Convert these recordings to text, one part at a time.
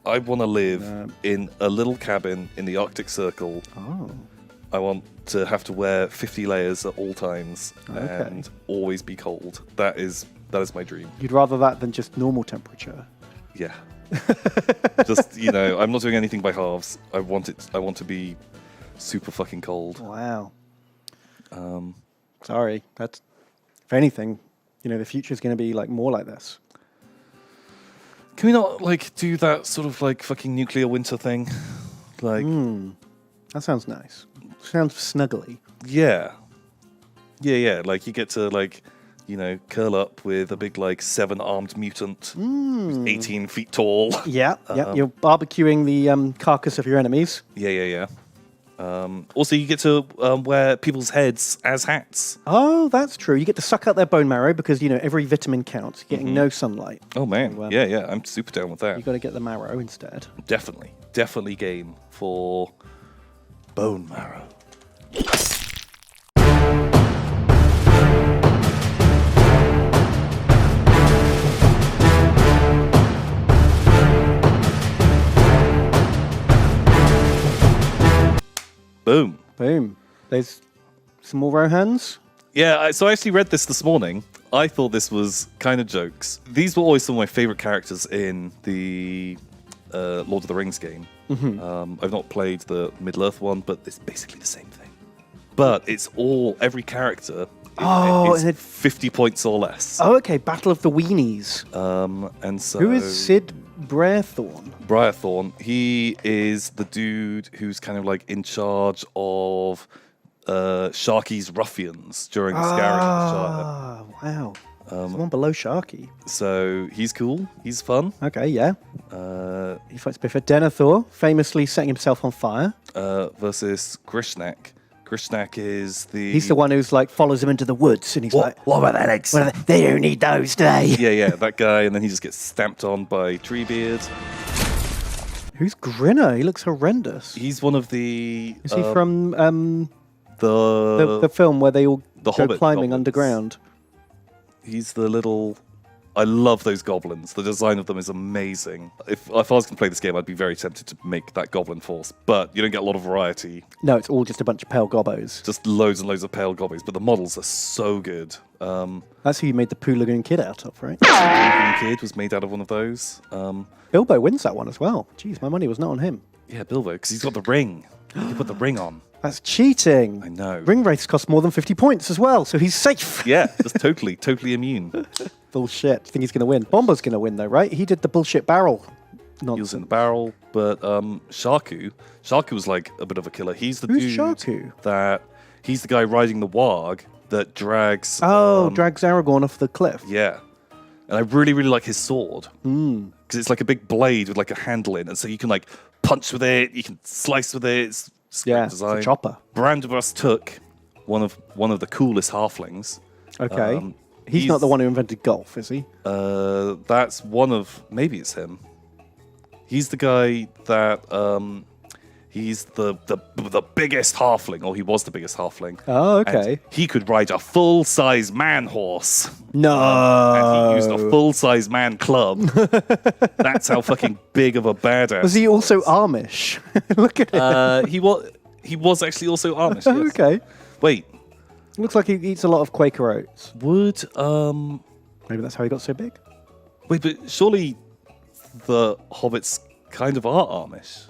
I want to live in a little cabin in the Arctic Circle. Oh. I want to have to wear 50 layers at all times and always be cold. That is my dream. You'd rather that than just normal temperature? Yeah. Just, I'm not doing anything by halves. I want to be super fucking cold. Wow. Sorry. That's, if anything, the future is going to be more like this. Can we not do that sort of fucking nuclear winter thing? That sounds nice. Sounds snuggly. Yeah. Yeah. You get to curl up with a big 7-armed mutant who's 18 feet tall. Yeah. You're barbecuing the carcass of your enemies. Yeah. Also, you get to wear people's heads as hats. Oh, that's true. You get to suck out their bone marrow because, every vitamin counts. You're getting no sunlight. Oh, man. So, yeah. I'm super down with that. You've got to get the marrow instead. Definitely game for bone marrow. Boom. There's some more Rohans? Yeah, so I actually read this morning. I thought this was kind of jokes. These were always some of my favorite characters in the Lord of the Rings game. Mm-hmm. I've not played the Middle-earth one, but it's basically the same thing. But it's every character is 50 points or less. Oh, okay. Battle of the Weenies. And so... Who is Sid Briarthorn? Briarthorn. He is the dude who's kind of in charge of Sharky's ruffians during the Scouring of the Shire. Ah, wow. Someone below Sharky. So he's cool. He's fun. Okay, yeah. He fights Biffa. Denethor, famously setting himself on fire. Versus Grishnak. Grishnak is the... He's the one who's follows him into the woods and he's what about that eggs? They don't need those, do they? Yeah, that guy, and then he just gets stamped on by Treebeard. Who's Grinner? He looks horrendous. He's one of the... Is he from the film where they all go Hobbit climbing goblins. Underground? He's the little... I love those goblins. The design of them is amazing. If I was going to play this game, I'd be very tempted to make that goblin force, but you don't get a lot of variety. No, it's all just a bunch of pale gobbos. Just loads and loads of pale gobbies, but the models are so good. That's who you made the Poo Lagoon Kid out of, right? The Kid was made out of one of those. Bilbo wins that one as well. Jeez, my money was not on him. Yeah, Bilbo, because he's got the ring. You put the ring on. That's cheating. I know. Ring wraiths cost more than 50 points as well, so he's safe. Yeah, just totally immune. Bullshit. I think he's going to win. Bomber's going to win, though, right? He did the bullshit barrel nonsense. He was in the barrel, but Sharku was a bit of a killer. He's the Who's dude Sharku? He's the guy riding the warg that drags... drags Aragorn off the cliff. Yeah. And I really like his sword. Because it's a big blade with a handle in, and so you can punch with it, you can slice with it. It's great design. It's a chopper. Brandibus took one of the coolest halflings. Okay. He's not the one who invented golf, is he? That's one of... Maybe it's him. He's the guy that... he's the biggest halfling, or he was the biggest halfling. Oh, okay. And he could ride a full-size man horse. No. And he used a full-size man club. That's how fucking big of a badass. Was he also Amish? Look at it. He was actually also Amish. Yes. Okay. Wait. Looks like he eats a lot of Quaker oats. Would maybe that's how he got so big? Wait, but surely the hobbits kind of are Amish.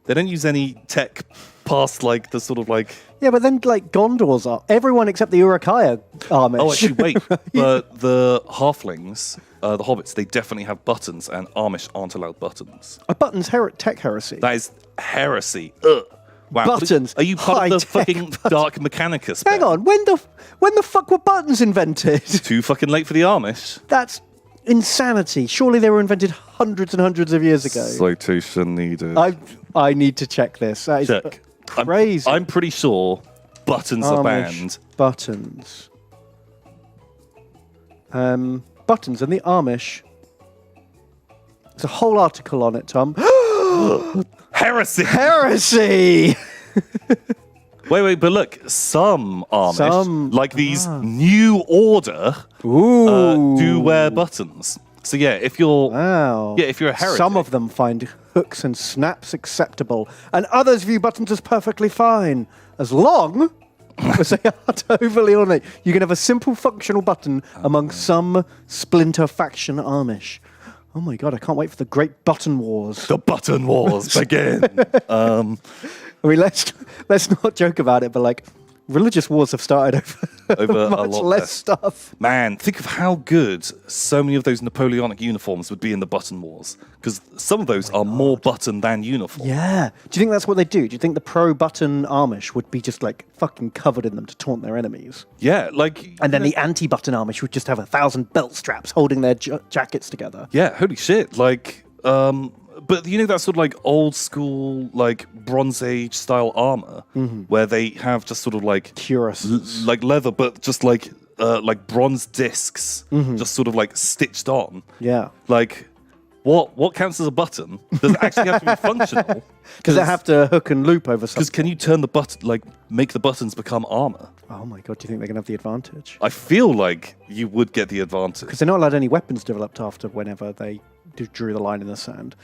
They don't use any tech past the sort of Yeah, but then Gondors are. Everyone except the Urukai are Amish. Oh, actually, wait. But the halflings, the hobbits, they definitely have buttons, and Amish aren't allowed buttons. A button's tech heresy. That is heresy. Ugh. Wow. Buttons. Are you part of the fucking buttons. Dark Mechanicus? Hang on. When the fuck were buttons invented? Too fucking late for the Amish. That's insanity. Surely they were invented hundreds and hundreds of years ago. Citation needed. I need to check this. That is Check. crazy. I'm pretty sure buttons are banned. Buttons. Buttons and the Amish. There's a whole article on it, Tom. Heresy! Heresy! Wait, but look, some Amish, these New Order, do wear buttons. So yeah, if you're if you're a heretic, Some of them find hooks and snaps acceptable, and others view buttons as perfectly fine, as long as they aren't overly ornate. You can have a simple functional button among some splinter faction Amish. Oh my god, I can't wait for the great Button Wars. the Button Wars begin. I mean, let's not joke about it, but like, religious wars have started over a much lot less stuff. Man, think of how good so many of those Napoleonic uniforms would be in the Button Wars, because some of those are more button than uniform. Yeah. Do you think that's what they do? Do you think the pro-button Amish would be just like fucking covered in them to taunt their enemies? Yeah, like... And then the anti-button Amish would just have 1,000 belt straps holding their jackets together. Yeah, holy shit. Like, but you know that sort of like old school, like Bronze Age style armor, where they have just sort of like Cuirasses. like leather, but just like bronze discs, just sort of like stitched on. Yeah. Like, what counts as a button? Does it actually have to be functional? Because they have to hook and loop over something. Because can you turn the button, like make the buttons become armor? Oh my god, do you think they're going to have the advantage? I feel like you would get the advantage. Because they're not allowed any weapons developed after whenever they drew the line in the sand.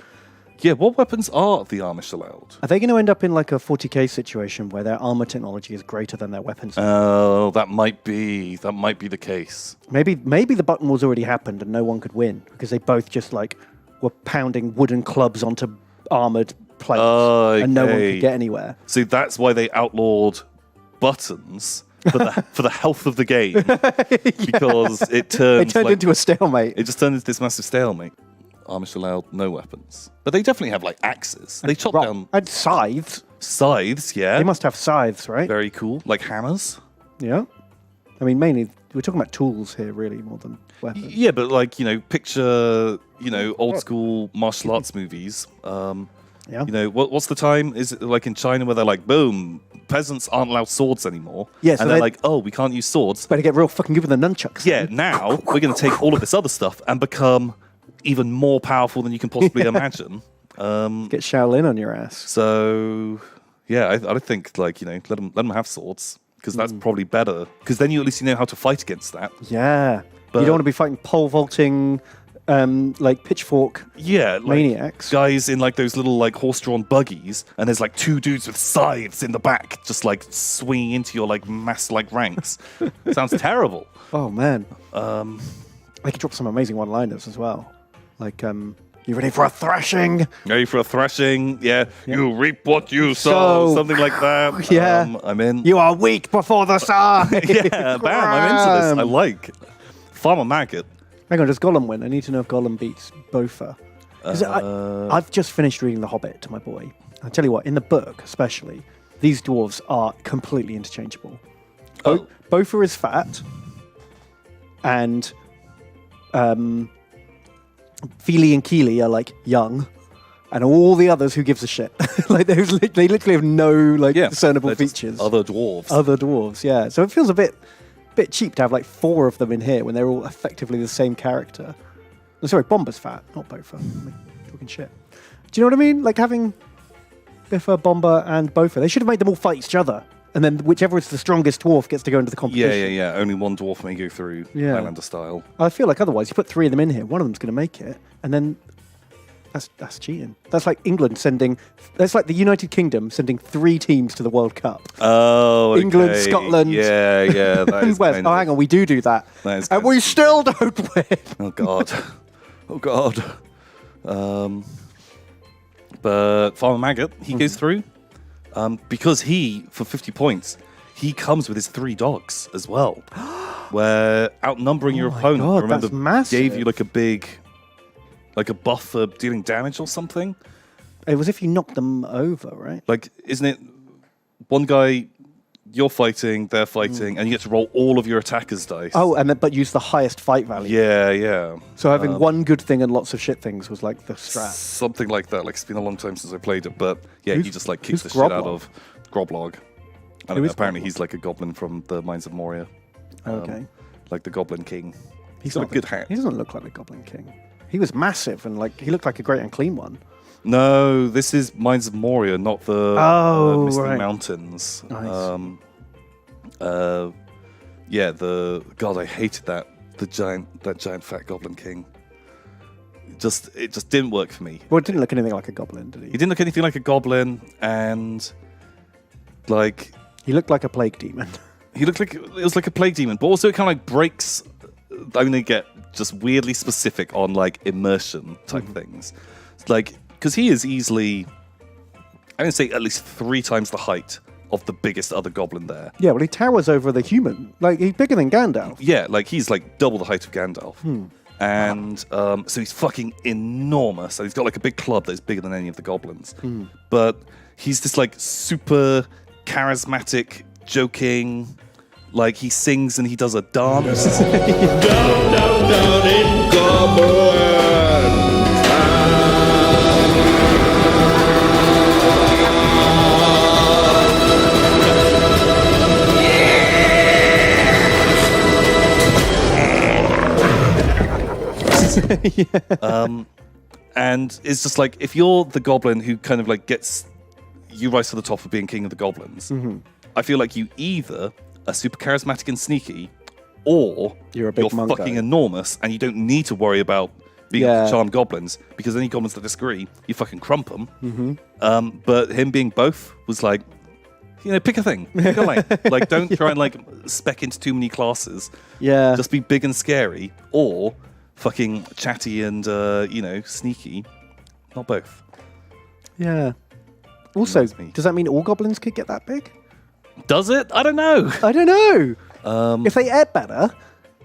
Yeah, what weapons are the Amish allowed? Are they going to end up in like a 40k situation where their armor technology is greater than their weapons? Oh, that might be the case. Maybe the Button Wars already happened and no one could win because they both just like were pounding wooden clubs onto armored plates and no one could get anywhere. So that's why they outlawed buttons for the health of the game, because it turned into a stalemate. It just turned into this massive stalemate. Amish allowed no weapons, but they definitely have like axes. They chop down and scythes. Scythes, yeah. They must have scythes, right? Very cool, like hammers. Yeah. I mean, mainly we're talking about tools here, really, more than weapons. Yeah, but like picture old school martial arts movies. Yeah. What's the time? Is it like in China where they're like, boom, peasants aren't allowed swords anymore? Yeah, so and they're like, oh, we can't use swords. Better get real fucking good with the nunchucks. Yeah, now we're going to take all of this other stuff and become even more powerful than you can possibly imagine. Get Shaolin on your ass. So, yeah, I think like let them have swords, because that's probably better. Because then you at least know how to fight against that. Yeah, But you don't want to be fighting pole vaulting, like pitchfork. Yeah, like maniacs. Guys in like those little like horse-drawn buggies, and there's like two dudes with scythes in the back, just like swinging into your like mass like ranks. Sounds terrible. Oh man. They could drop some amazing one-liners as well. Like, you ready for a thrashing? Ready for a thrashing? Yeah. You reap what you sow. Something like that. Yeah. I'm in. You are weak before the sun. Yeah, bam, I'm into this. I like Farmer Maggot. Hang on, does Gollum win? I need to know if Gollum beats Bofa. I've just finished reading The Hobbit to my boy. I'll tell you what, in the book especially, these dwarves are completely interchangeable. Bofa is fat, and Feely and Keely are like young, and all the others, who gives a shit? Like they literally have no discernible features. Other dwarves. Other dwarves, yeah. So it feels a bit cheap to have like 4 of them in here when they're all effectively the same character. Oh, sorry, Bomber's fat, not Bofa. I'm talking shit. Do you know what I mean? Like having Biffa, Bomber, and Bofa. They should have made them all fight each other, and then whichever is the strongest dwarf gets to go into the competition. Yeah. Only one dwarf may go through Highlander style. I feel like otherwise, you put 3 of them in here, one of them's going to make it, and then that's cheating. That's like England that's like the United Kingdom sending 3 teams to the World Cup. Oh, okay. England, Scotland. Yeah. That is Wales. Hang on, we do that. And we still don't win. Oh, God. But Farmer Maggot, he goes through. Because for 50 points, he comes with his 3 dogs as well. Where outnumbering your opponent, God, remember, that's massive. gave you like a buff for dealing damage or something. It was if you knocked them over, right? Like, isn't it one guy you're fighting, they're fighting, and you get to roll all of your attackers' dice? Oh, but use the highest fight value. Yeah. So having one good thing and lots of shit things was like the strat. Something like that. Like, it's been a long time since I played it, but yeah, he just like kicks the Groblog? shit out of Groblog. And apparently he's like a goblin from the Mines of Moria. Okay. Like the Goblin King. He's got a good hat. He doesn't look like the Goblin King. He was massive and like he looked like a great and clean one. No, this is Mines of Moria, not the Misty Mountains. Nice. Yeah, God, I hated that giant fat Goblin King. it just didn't work for me. Well, it didn't look anything like a goblin, did he? He didn't look anything like a goblin, and like He looked like a plague demon. he looked like it was like a plague demon, but also it kind of like breaks. I'm gonna get just weirdly specific on like immersion type things, like because he is easily, I'm gonna say at least 3 times the height of the biggest other goblin there. Yeah, well, he towers over the human. Like, he's bigger than Gandalf. Yeah, like he's like double the height of Gandalf. And so he's fucking enormous. So he's got like a big club that's bigger than any of the goblins. But he's this like super charismatic, joking, like he sings and he does a dance. Down, down, down in Goblin. And it's just like, if you're the goblin who kind of like gets you rise to the top of being king of the goblins, I feel like you either are super charismatic and sneaky, or You're a big Mongo. fucking enormous and you don't need to worry about being able to charm goblins, because any goblins that disagree, you fucking crump them. But him being both was like, pick a thing. Pick a lane. Like, don't try and like spec into too many classes. Yeah. Just be big and scary, or fucking chatty and sneaky. Not both. Yeah. Also, Reminds me. does that mean all goblins could get that big? Does it? I don't know. I don't know. If they ate better,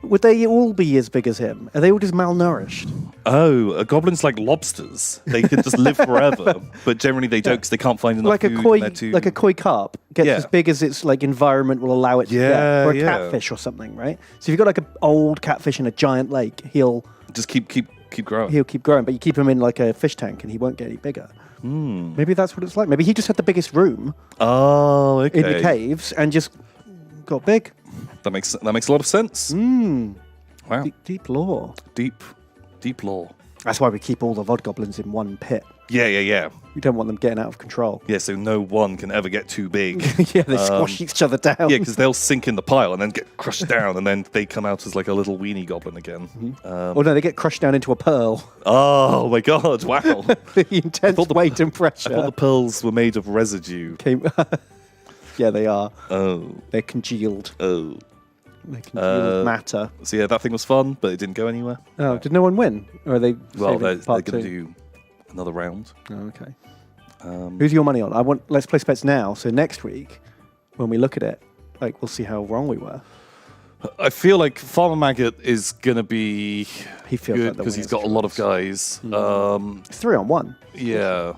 would they all be as big as him? Are they all just malnourished? Oh, goblins like lobsters. They can just live forever, but generally they don't because they can't find enough Like a food. koi, and they're too... like a koi carp gets as big as its like environment will allow it to get, or a catfish or something, right? So if you've got like an old catfish in a giant lake, he'll just keep growing. He'll keep growing, but you keep him in like a fish tank, and he won't get any bigger. Maybe that's what it's like. Maybe he just had the biggest room Oh, okay. in the caves and just got big. That makes a lot of sense. Wow. Deep lore. Deep lore. That's why we keep all the vodgoblins in one pit. Yeah. We don't want them getting out of control. Yeah, so no one can ever get too big. Yeah, they squash each other down. Yeah, because they'll sink in the pile and then get crushed down, and then they come out as like a little weenie goblin again. Oh no, they get crushed down into a pearl. Oh my god! Wow. The intense weight and pressure. I thought the pearls were made of residue. Yeah, they are. Oh. They're congealed. Oh. They congealed matter. So yeah, that thing was fun, but it didn't go anywhere. Oh, did no one win? Or are they? Well, they're part going to two? do another round. Oh, okay. Who's your money on? Let's place bets now. So next week, when we look at it, like we'll see how wrong we were. I feel like Farmer Maggot is going to be He feels good like the because he's winner's got a lot of choice. guys. 3-on-1. Yeah.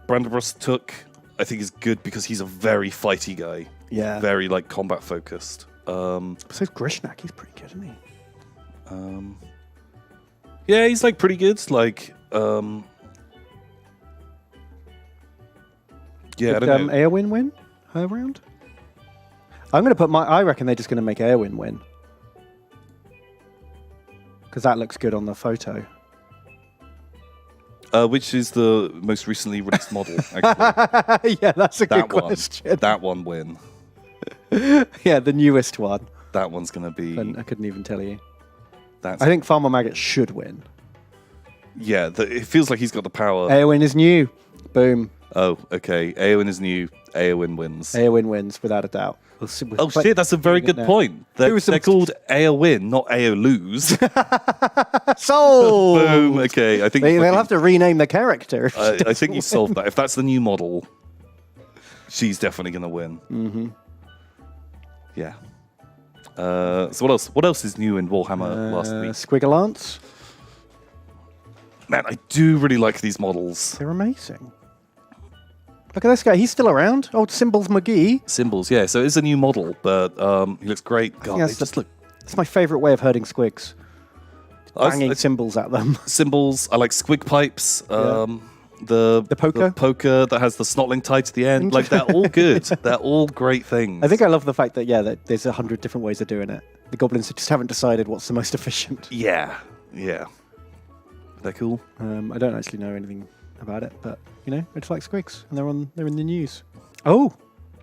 Brandenburg Took, I think, is good because he's a very fighty guy. Yeah. Very like combat focused. So's Grishnak. He's pretty good, isn't he? Yeah, he's like pretty good. Like, yeah, I Did don't know. Eowyn win her round? I'm going to put I reckon they're just going to make Eowyn win. Because that looks good on the photo. Which is the most recently released model, actually. Yeah, that's a good That one. question. That one win. Yeah, the newest one. That one's going to be... I couldn't even tell you. That's, I think Farmer Maggot should win. yeah, it feels like he's got the power. Eowyn is new. Boom. Oh, okay. Eowyn is new. Eowyn wins. Eowyn wins, without a doubt. Oh shit, that's a very good point. They're called Eowyn, not Eolose. Sold! Boom, okay. I think They'll have to rename the character. I think you solved that. If that's the new model, she's definitely going to win. Mm-hmm. Yeah. So what else? What else is new in Warhammer last week? Squiggleants. Man, I do really like these models. They're amazing. Look at this guy. He's still around. Old Symbols McGee. Symbols, yeah. So it's a new model, but he looks great. God, they just look... That's my favourite way of herding squigs. Banging I- symbols at them. Symbols. I like squig pipes. The poker? The poker that has the snotling tie to the end. Like, they're all good. They're all great things. I think I love the fact that, that there's 100 different ways of doing it. The goblins just haven't decided what's the most efficient. Yeah. They're cool. I don't actually know anything about it, but, I just like squigs, and they're in the news. Oh,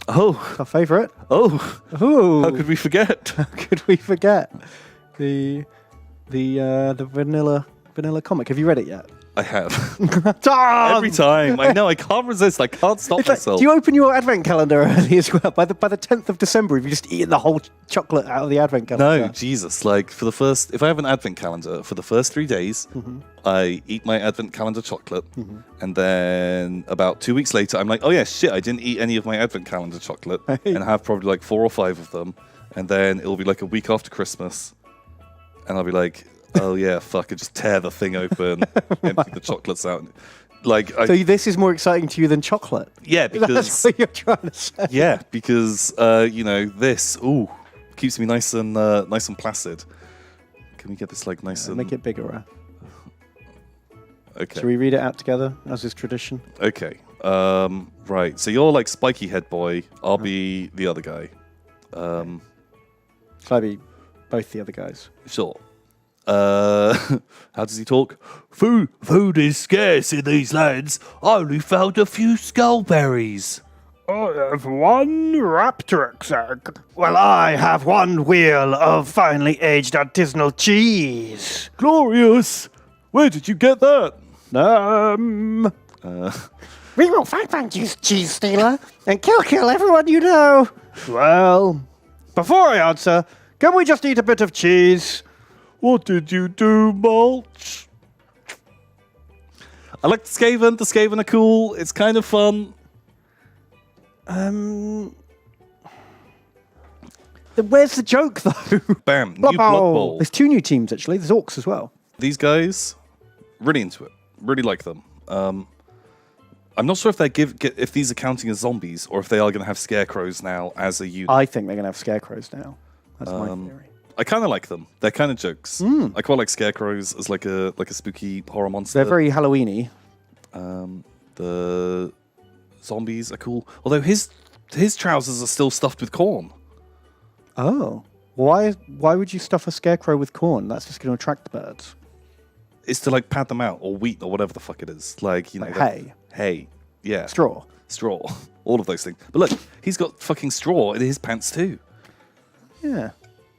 Oh. our favourite. Oh. Oh. How could we forget? How could we forget? The the vanilla comic. Have you read it yet? I have. Tom! Every time. I know, I can't resist. I can't stop It's like, myself. do you open your advent calendar early as well? By the 10th of December, have you just eaten the whole chocolate out of the advent calendar? No, Jesus. Like, if I have an advent calendar, for the first 3 days, I eat my advent calendar chocolate. And then about 2 weeks later, I'm like, oh yeah, shit, I didn't eat any of my advent calendar chocolate. And have probably like 4 or 5 of them. And then it'll be like a week after Christmas. And I'll be like, oh yeah, fuck, I just tear the thing open, empty the chocolates out. Like, So this is more exciting to you than chocolate? yeah, That's because what you're trying to say. yeah, because this keeps me nice and placid. Can we get this like nice and Make it bigger. okay? Should we read it out together, as is tradition? Okay, right. So you're like Spiky Head Boy. I'll be the other guy. Shall I be both the other guys? Sure. How does he talk? Food is scarce in these lands. I only found a few skullberries. I have one Raptrix egg. Well, I have one wheel of finely aged artisanal cheese. Glorious! Where did you get that? We will find you, cheese stealer, and kill everyone you know. Well, before I answer, can we just eat a bit of cheese? What did you do, Mulch? I like the Skaven. The Skaven are cool. It's kind of fun. Where's the joke, though? Bam. New Blood Blood Bowl. Bowl. There's 2 new teams, actually. There's Orcs as well. These guys, really into it. Really like them. I'm not sure if if these are counting as zombies or if they are going to have scarecrows now as a unit. I think they're going to have scarecrows now. That's my theory. I kind of like them. They're kind of jokes. I quite like scarecrows as like a spooky horror monster. They're very Halloween-y. The zombies are cool. Although his trousers are still stuffed with corn. Oh. Why would you stuff a scarecrow with corn? That's just going to attract the birds. It's to like pad them out, or wheat, or whatever the fuck it is. Like, you know, Like hay. Hay. Yeah. Straw. Straw. All of those things. But look, he's got fucking straw in his pants too. Yeah.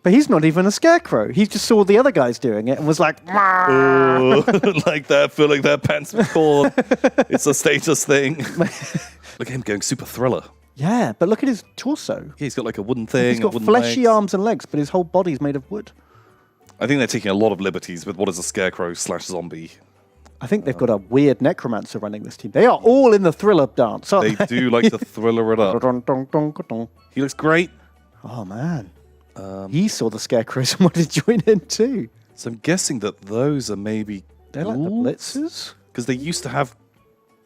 But he's not even a scarecrow. He just saw the other guys doing it and was like, Oh, like they're filling their pants with corn. It's a status thing. Look at him going super thriller. yeah, but look at his torso. Yeah, he's got like a wooden thing. He's got wooden fleshy legs. arms and legs, but his whole body's made of wood. I think they're taking a lot of liberties with what is a scarecrow / zombie. I think they've got a weird necromancer running this team. They are all in the thriller dance, aren't They do like to thriller it up. they? He looks great. Oh, man. He saw the scarecrows and wanted to join in too. So I'm guessing that those are maybe They're like the Blitzers? because they used to have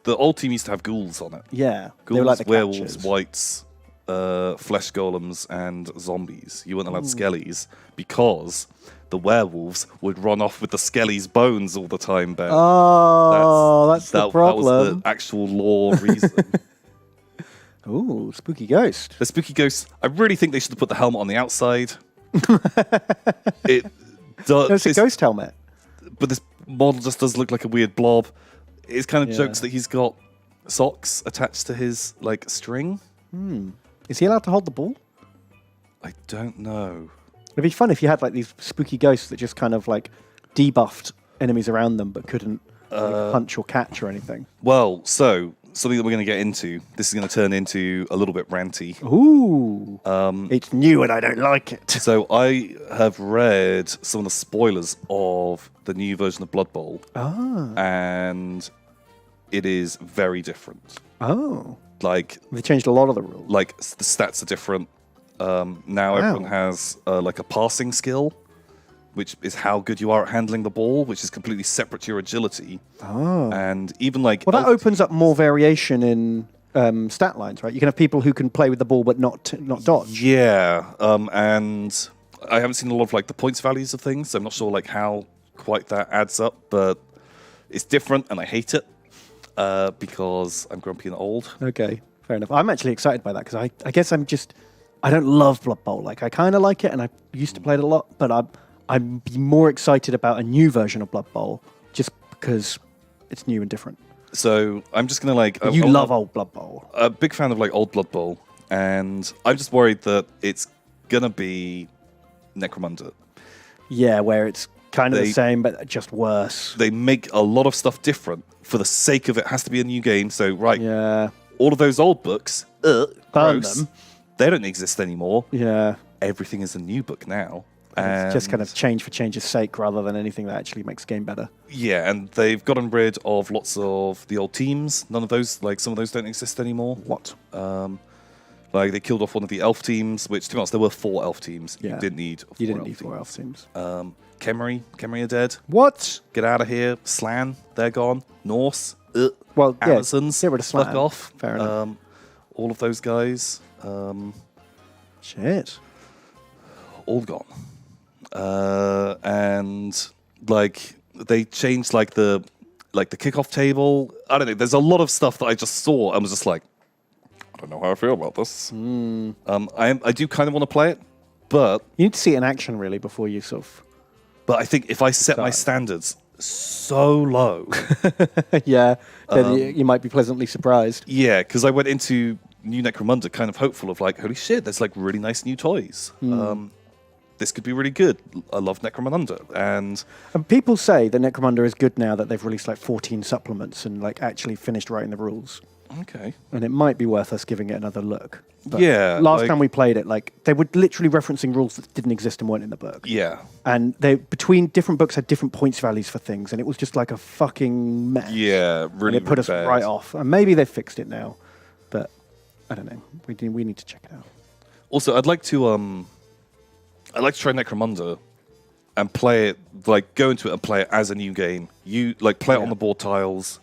the old team used to have ghouls on it. Yeah. Ghouls, they were like the werewolves, catchers. whites, flesh golems, and zombies. You weren't allowed skellies because the werewolves would run off with the skellies' bones all the time, Ben. Oh, that's the That was problem. the actual law reason. Ooh, spooky ghost. The spooky ghosts, I really think they should have put the helmet on the outside. It does. No, it's a ghost helmet. But this model just does look like a weird blob. It's kind of Yeah. jokes that he's got socks attached to his like string. Is he allowed to hold the ball? I don't know. It'd be fun if you had like these spooky ghosts that just kind of like debuffed enemies around them but couldn't punch or catch or anything. Well, so something that we're going to get into. This is going to turn into a little bit ranty. Ooh. It's new and I don't like it. So I have read some of the spoilers of the new version of Blood Bowl, and it is very different. Oh. Like They changed a lot of the rules. the stats are different. Now everyone has like a passing skill, which is how good you are at handling the ball, which is completely separate to your agility. Oh. And even like... Well, that opens up more variation in stat lines, right? You can have people who can play with the ball but not dodge. Yeah, and I haven't seen a lot of like the points values of things, so I'm not sure like how quite that adds up, but it's different and I hate it because I'm grumpy and old. Okay, fair enough. I'm actually excited by that because I guess I don't love Blood Bowl. Like, I kind of like it and I used to play it a lot, but I'd be more excited about a new version of Blood Bowl just because it's new and different. So I'm just gonna like... You love old Blood Bowl. A big fan of like old Blood Bowl, and I'm just worried that it's gonna be Necromunda. Yeah, where it's kind of They- the same, but just worse. They make a lot of stuff different for the sake of it has to be a new game. So, right, Yeah. all of those old books, Burn gross, them. they don't exist anymore. Yeah. Everything is a new book now. It's just kind And- of change for change's sake rather than anything that actually makes the game better. Yeah, and they've gotten rid of lots of the old teams. None of those, like some of those don't exist anymore. What? Like they killed off one of the elf teams, which to be honest, there were 4 elf teams. Yeah. You didn't need 4 You didn't elf need 4 elf teams. teams. Kemri are dead. What? Get out of here. Slan, they're gone. Norse, Well, yeah, Amazons, get rid of fuck Slan. off. Fair enough. All of those guys, Shit. all gone. And like they changed like the kickoff table. I don't know. There's a lot of stuff that I just saw and was just like, I don't know how I feel about this. I do kind of want to play it, but You need to see it in action, really, before you sort of... I think if I set my Decide. standards so low, yeah, then you might be pleasantly surprised. yeah, because I went into New Necromunda kind of hopeful of like, holy shit, there's like really nice new toys. This could be really good. I love Necromunda, and And people say that Necromunda is good now that they've released like 14 supplements and like actually finished writing the rules. okay, And it might be worth us giving it another look. But Yeah, last like- time we played it, like they were literally referencing rules that didn't exist and weren't in the book. yeah, And they between different books had different points values for things, and it was just like a fucking mess. yeah, And really. it put really us bad. right off. And maybe they've fixed it now, but I don't know. We need to check it out. Also, I'd like to try Necromunda and play it, like go into it and play it as a new game. You like play it on the board tiles.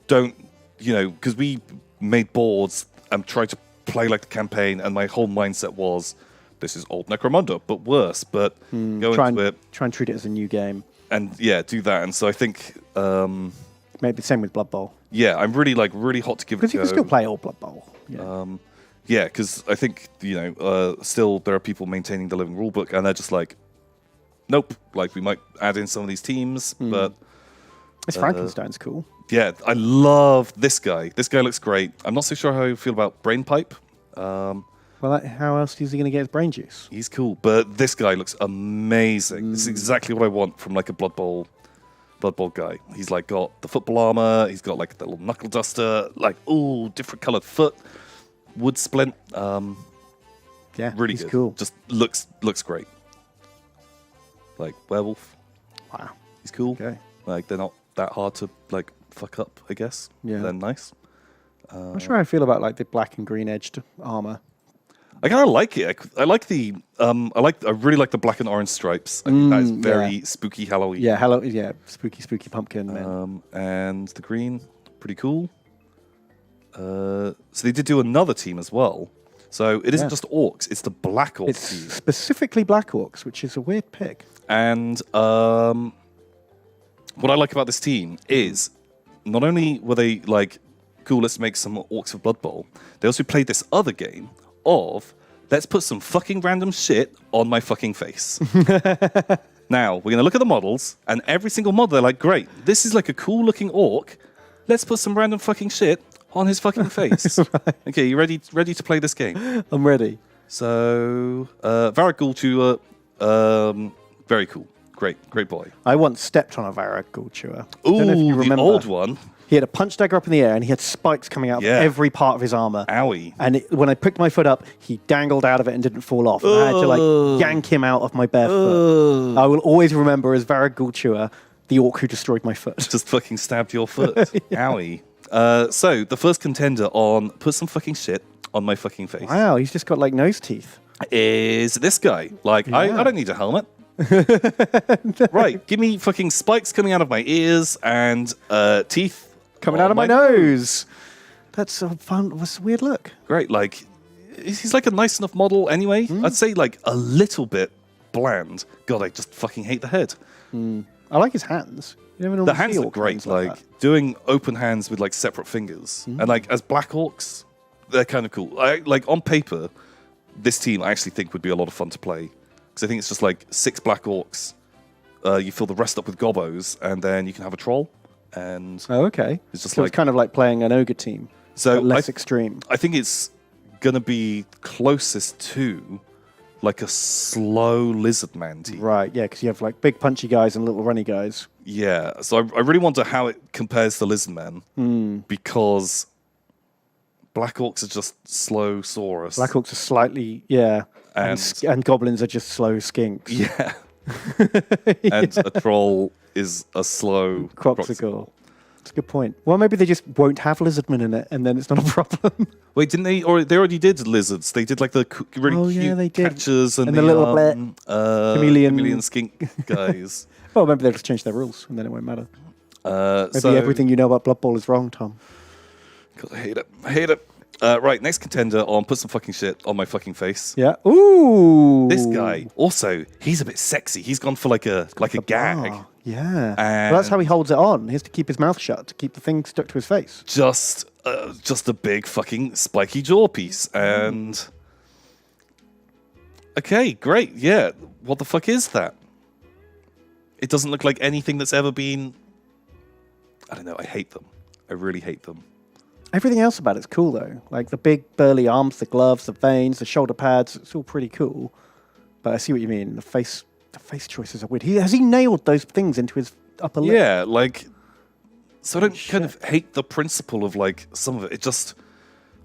Don't, because we made boards and tried to play like the campaign, and my whole mindset was, this is old Necromunda, but worse. But go Try into it and treat it as a new game. and do that. And so I think, Maybe the same with Blood Bowl. I'm really hot to give it a Because you go. can still play old Blood Bowl. Yeah. Yeah, because I think, still there are people maintaining the living rulebook, and they're just like, nope, like we might add in some of these teams, but This Frankenstein's cool. yeah, I love this guy. This guy looks great. I'm not so sure how I feel about Brainpipe. Well, how else is he going to get his brain juice? He's cool, but this guy looks amazing. This is exactly what I want from like a Blood Bowl guy. He's like got the football armor, he's got like the little knuckle duster, like different colored foot, wood splint. Yeah, Really he's good. cool. Just looks great. Like werewolf. Wow. He's cool. Okay. Like they're not that hard to like fuck up, I guess. Yeah. They're nice. I'm not sure how I feel about like the black and green edged armor. I kind of like it. I like the I really like the black and orange stripes. I think that is very spooky Halloween. Yeah, hello. Yeah, spooky pumpkin man. And the green, pretty cool. So they did do another team as well. So it isn't Yeah. just orcs; it's the black orc It's team. specifically black orcs, which is a weird pick. And what I like about this team is not only were they like, cool, let's make some Orcs of Blood Bowl, they also played this other game of, let's put some fucking random shit on my fucking face. Now, we're going to look at the models, and every single model, they're like, great, this is like a cool looking orc. Let's put some random fucking shit on his fucking face. Okay, you ready to play this game? I'm ready. So, Varag Gulchua, very cool. Great boy. I once stepped on a Varag Gulchua. Ooh, Don't know if you the remember. old one. He had a punch dagger up in the air, and he had spikes coming out Yeah. of every part of his armor. Owie. And when I picked my foot up, he dangled out of it and didn't fall off. And I had to like yank him out of my bare foot. I will always remember as Varag Gulchua, the orc who destroyed my foot. Just fucking stabbed your foot. Owie. So, the first contender on put some fucking shit on my fucking face Wow, he's just got like nose teeth. is this guy. Like, I don't need a helmet. Right, give me fucking spikes coming out of my ears and teeth Coming on out of my nose. That's so fun. What's a weird look? Great, like, he's like a nice enough model anyway. I'd say like a little bit bland. God, I just fucking hate the head. I like his hands. You never The normally hands see look orc great, hands like that. doing open hands with like separate fingers, and like as black orcs, they're kind of cool. Like on paper, this team I actually think would be a lot of fun to play because I think it's just like 6 black orcs. You fill the rest up with gobos, and then you can have a troll, and Oh, okay. It's just so like- it's kind of like playing an ogre team, so but less I, extreme. I think it's gonna be closest to like a slow lizard man team. Right, yeah, because you have like big punchy guys and little runny guys. Yeah, so I really wonder how it compares to lizard men because Black Orcs are just slow Saurus. Black Orcs are slightly, yeah, and goblins are just slow skinks. Yeah. And a troll is a slow Croxicle. That's a good point. Well, maybe they just won't have lizardmen in it, and then it's not a problem. Wait, didn't they? Or they already did lizards. They did like the really cute they did. catchers and the little chameleon skink guys. Well, maybe they'll just change their rules, and then it won't matter. Maybe So, everything you know about Blood Bowl is wrong, Tom. God, I hate it. I hate it. Right, next contender on Put Some Fucking Shit on My Fucking Face. Yeah. Ooh. This guy, also, he's a bit sexy. He's gone for like a gag. Oh, yeah. And Well, that's how he holds it on. He has to keep his mouth shut to keep the thing stuck to his face. Just a big fucking spiky jaw piece. And okay, great. Yeah. What the fuck is that? It doesn't look like anything that's ever been. I don't know. I hate them. I really hate them. Everything else about it's cool, though. Like the big burly arms, the gloves, the veins, the shoulder pads. It's all pretty cool. But I see what you mean. The face choices are weird. Has he nailed those things into his upper lip? Yeah, like. So I don't kind of hate the principle of like some of it. It just.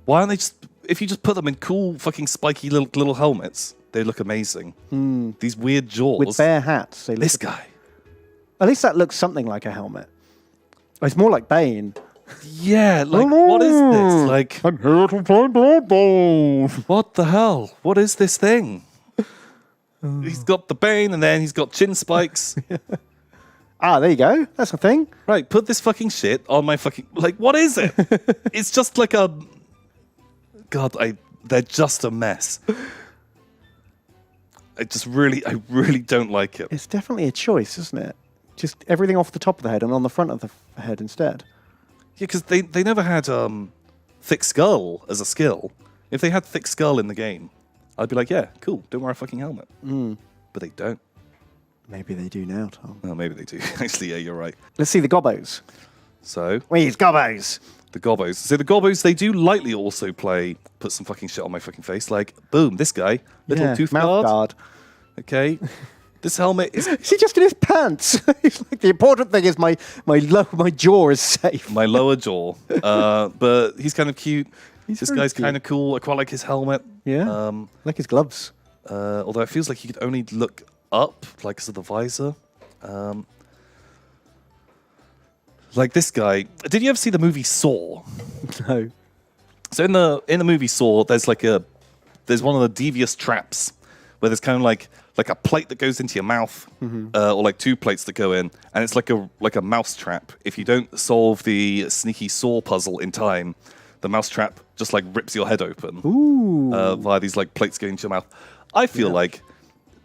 Why aren't they just. If you just put them in cool fucking spiky little helmets, they look amazing. These weird jaws. With bare hats. They look This guy. At least that looks something like a helmet. It's more like Bane. Yeah, like, what is this? Like, I'm here to play Blood Bowl. what the hell? What is this thing? He's got the bane, and then he's got chin spikes. Ah, there you go. That's a thing. Right, put this fucking shit on my fucking... Like, what is it? It's just like a... God, they're just a mess. I really don't like it. It's definitely a choice, isn't it? Just everything off the top of the head and on the front of the head instead. Yeah, because they never had thick skull as a skill. If they had thick skull in the game, I'd be like, yeah, cool, don't wear a fucking helmet. But they don't. Maybe they do now, Tom. Oh, maybe they do. Actually, yeah, you're right. Let's see the gobbos. So, Where's gobbos? the gobbos. So the gobbos, they do lightly also play Put Some Fucking Shit on My Fucking Face. Like, boom, this guy, little tooth mouth guard. Okay. This helmet is... Is he just in his pants? He's like, the important thing is my jaw is safe. my lower jaw. But he's kind of cute. He's This very guy's cute. kind of cool. I quite like his helmet. Yeah. Like his gloves. Although it feels like he could only look up, like, because of the visor. Like this guy. Did you ever see the movie Saw? No. So in the movie Saw, there's one of the devious traps where there's kind of like a plate that goes into your mouth, or like two plates that go in, and it's like a mouse trap. If you don't solve the sneaky Saw puzzle in time, the mouse trap just like rips your head open via these like plates going into your mouth. I feel like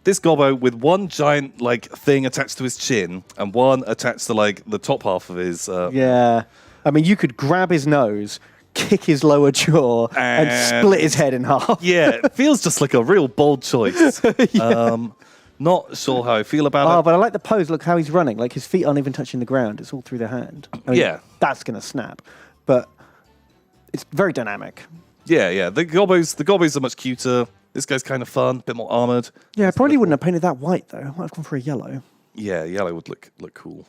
this gobbo with one giant like thing attached to his chin and one attached to like the top half of his Yeah. I mean, you could grab his nose, kick his lower jaw, and split his head in half. Yeah, it feels just like a real bold choice. Not sure how I feel about Oh, it. but I like the pose. Look how he's running. Like his feet aren't even touching the ground. It's all through the hand. I mean, Yeah. That's going to snap. But it's very dynamic. Yeah. The gobbos are much cuter. This guy's kind of fun, a bit more armored. Yeah, I probably wouldn't have painted that white, though. I might have gone for a yellow. Yeah, yellow would look cool.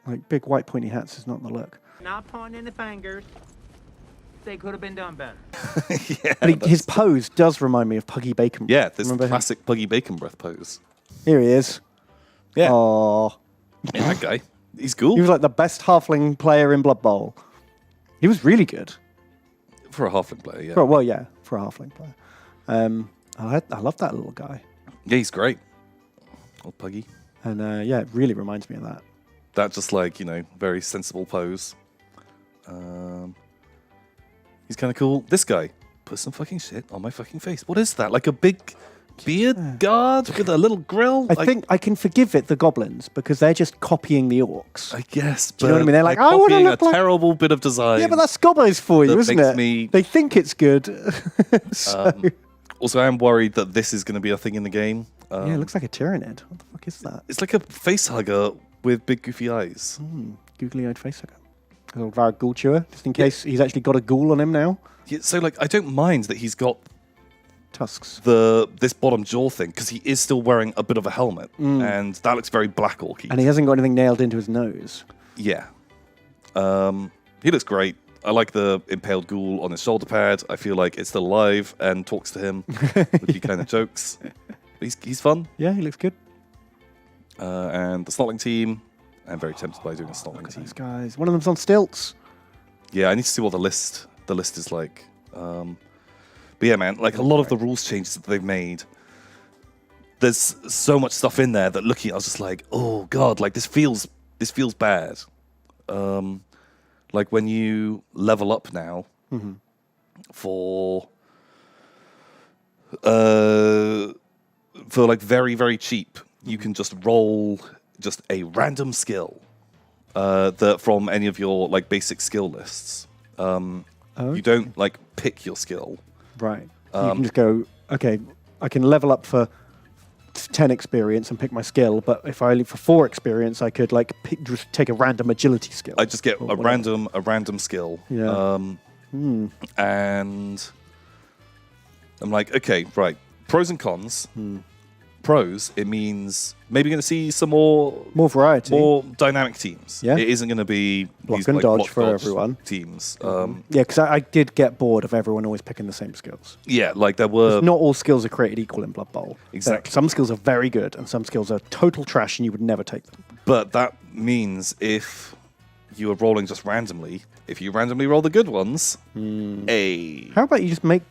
Like big white pointy hats is not the look. Not pointing the fingers. They could have been done better. Yeah, But his pose does remind me of Puggy Bacon. yeah, this Remember him? classic Puggy Bacon breath pose. Here he is. Yeah, Oh, yeah, that guy. He's cool he was like the best halfling player in Blood Bowl. He was really good. for a halfling player. Yeah, For a halfling player. I love that little guy. yeah, he's great. Old Puggy. And it really reminds me of that. That just like very sensible pose. He's kind of cool. This guy, put some fucking shit on my fucking face. What is that? Like a big beard guard with a little grill? I think I can forgive it, the goblins, because they're just copying the orcs. I guess. Do you know what I mean? They're like, they're I want to copying look a like... terrible bit of design. Yeah, but that's gobos for you, that isn't makes it? me- They think it's good. So, Also, I am worried that this is going to be a thing in the game. yeah, it looks like a tyrannid. What the fuck is that? It's like a face hugger with big goofy eyes. Googly-eyed facehugger. A little Varag ghoul chewer, just in case he's actually got a ghoul on him now. Yeah, so, like, I don't mind that he's got tusks. this bottom jaw thing, because he is still wearing a bit of a helmet, and that looks very Black Orky. And he hasn't got anything nailed into his nose. Yeah. He looks great. I like the impaled ghoul on his shoulder pad. I feel like it's still alive and talks to him with the kind of jokes. But he's fun. Yeah, he looks good. And the Snotling team, I'm very tempted by doing a Snotling team. These guys. One of them's on stilts. Yeah, I need to see what the list is like. But yeah, man, like a lot of the rules changes that they've made. There's so much stuff in there that looking at, I was just like, oh god, like this feels bad. Like when you level up now for like very, very cheap, you can just roll just a random skill that from any of your like basic skill lists. You don't like pick your skill. Right. So you can just go, okay, I can level up for 10 experience and pick my skill, but if I leave for 4 experience, I could like just take a random agility skill. I just get a random skill. Yeah. And I'm like, okay, right. Pros and cons. Pros, it means maybe going to see some more variety, more dynamic teams. Yeah. It isn't going to be block these, and like, dodge block for everyone. Teams. Yeah, because I did get bored of everyone always picking the same skills. Yeah, like there were. Not all skills are created equal in Blood Bowl. Exactly. Some skills are very good, and some skills are total trash, and you would never take them. But that means if you are rolling just randomly, if you randomly roll the good ones, How about you just make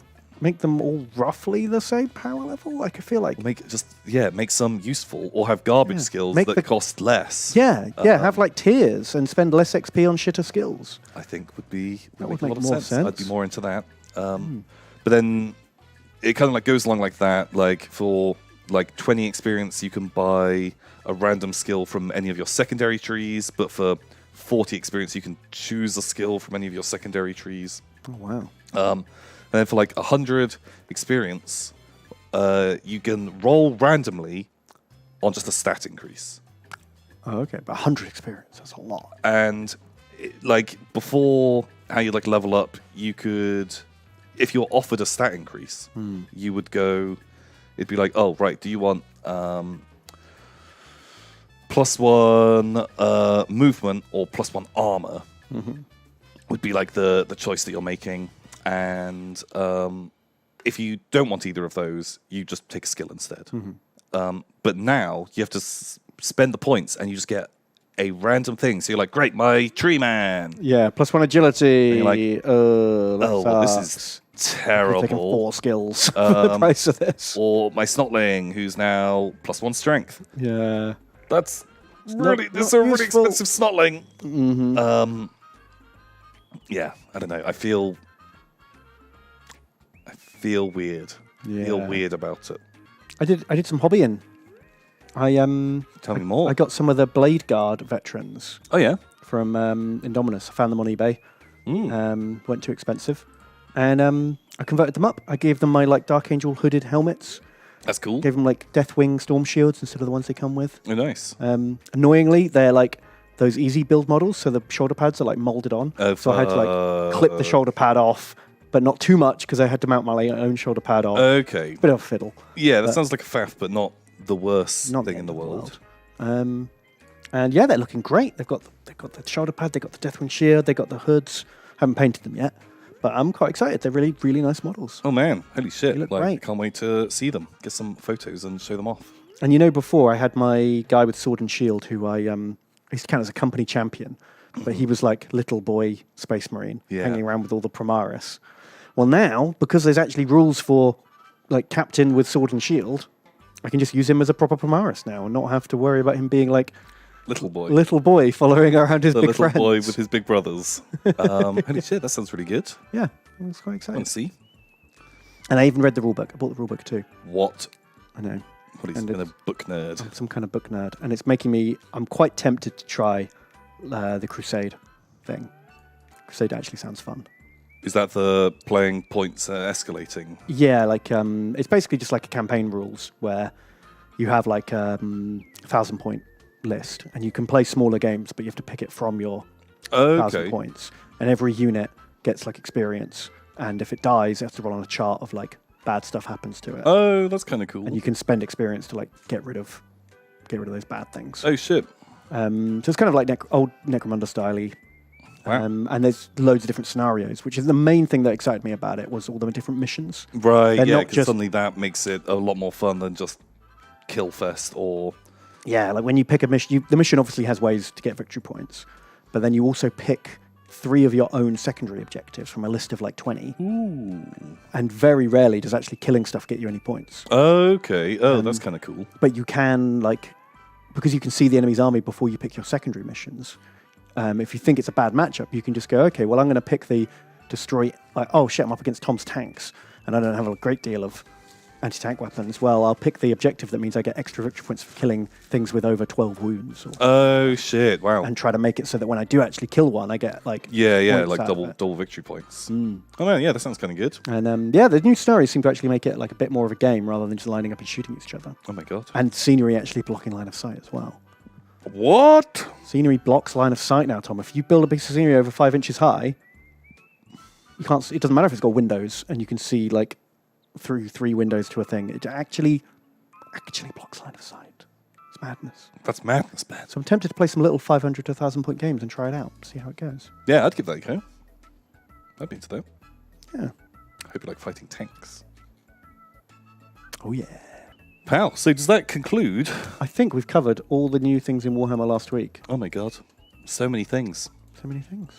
them all roughly the same power level? Like, I feel like make some useful or have garbage skills make that cost less. have like tiers and spend less XP on shitter skills. I think would make a make lot of more sense. sense. I'd be more into that. But then it kind of like goes along like that. Like for like 20 experience, you can buy a random skill from any of your secondary trees. But for 40 experience, you can choose a skill from any of your secondary trees. Oh wow! And then for like 100 experience, you can roll randomly on just a stat increase. Oh, okay, but 100 experience—that's a lot. And like before, how you like level up, you could, if you're offered a stat increase, you would go. It'd be like, oh right, do you want +1 movement or +1 armor? Would be like the choice that you're making. And if you don't want either of those, you just take a skill instead. But now you have to spend the points, and you just get a random thing. So you're like, great, my tree man. Yeah, +1 agility. And you're like, well, this is terrible. Taking 4 skills for the price of this. Or my snotling, who's now +1 strength. Yeah, That's not really a really useful. expensive snotling. Yeah, I don't know. I feel weird. Yeah. Feel weird about it. I did some hobbying. Tell me more. I got some of the Blade Guard veterans Oh yeah. from Indominus. I found them on eBay. Weren't too expensive, and I converted them up. I gave them my like Dark Angel hooded helmets. That's cool. Gave them like Deathwing storm shields instead of the ones they come with. Oh, nice. Annoyingly, they're like those easy build models, so the shoulder pads are like molded on. So I had to like clip the shoulder pad off, but not too much because I had to mount my own shoulder pad on. Okay. Bit of a fiddle. Yeah, that sounds like a faff, but not the worst Not thing the in the end of the world. And yeah, they're looking great. They've got the shoulder pad, they've got the Deathwing shield, they've got the hoods. Haven't painted them yet, but I'm quite excited. They're really, really nice models. Oh man, holy shit! They look Like, great. can't wait to see them. Get some photos and show them off. And you know, before I had my guy with sword and shield who I used to count as a company champion, but he was like little boy Space Marine hanging around with all the Primaris. Well, now because there's actually rules for like captain with sword and shield, I can just use him as a proper Primaris now and not have to worry about him being like Little boy following around his the big little friends. boy with his big brothers. Holy shit, that sounds really good. Yeah, I was quite I excited. want to see And I even read the rulebook. I bought the rulebook too. what. I know. What he's And been a it's- book nerd. I'm some kind of book nerd, and it's making me. I'm quite tempted to try the Crusade thing. Crusade actually sounds fun. Is that the playing points escalating? Yeah, like it's basically just like a campaign rules where you have like 1,000-point list, and you can play smaller games, but you have to pick it from your 1,000 points, and every unit gets like experience, and if it dies, it has to roll on a chart of like bad stuff happens to it, Oh, that's kind of cool. and you can spend experience to like get rid of those bad things. Oh shit! So it's kind of like old Necromunda style-y. Wow. And there's loads of different scenarios, which is the main thing that excited me about it, was all the different missions. Right, They're yeah, not because just- suddenly that makes it a lot more fun than just kill fest or... Yeah, like when you pick a mission, the mission obviously has ways to get victory points, but then you also pick 3 of your own secondary objectives from a list of like 20. Ooh. And very rarely does actually killing stuff get you any points. Okay, that's kind of cool. But you can, like, because you can see the enemy's army before you pick your secondary missions, if you think it's a bad matchup, you can just go, okay, well, I'm going to pick the destroy... Like, oh, shit, I'm up against Tom's tanks, and I don't have a great deal of anti-tank weapons. Well, I'll pick the objective that means I get extra victory points for killing things with over 12 wounds. Oh shit! Wow. And try to make it so that when I do actually kill one, I get, like... Yeah, points like out of it. double victory points. Oh man, yeah, that sounds kind of good. And yeah, the new scenarios seem to actually make it like a bit more of a game rather than just lining up and shooting each other. Oh my god. And scenery actually blocking line of sight as well. What? Scenery blocks line of sight now, Tom. If you build a piece of scenery over 5 inches high, you can't. It doesn't matter if it's got windows and you can see like through 3 windows to a thing. It actually blocks line of sight. It's madness. That's madness, man. So I'm tempted to play some little 500 to 1,000 point games and try it out, see how it goes. Yeah, I'd give that a go. I'd be into that. Yeah. I hope you like fighting tanks. Oh yeah. Pal, so does that conclude? I think we've covered all the new things in Warhammer last week. Oh my god. So many things. So many things.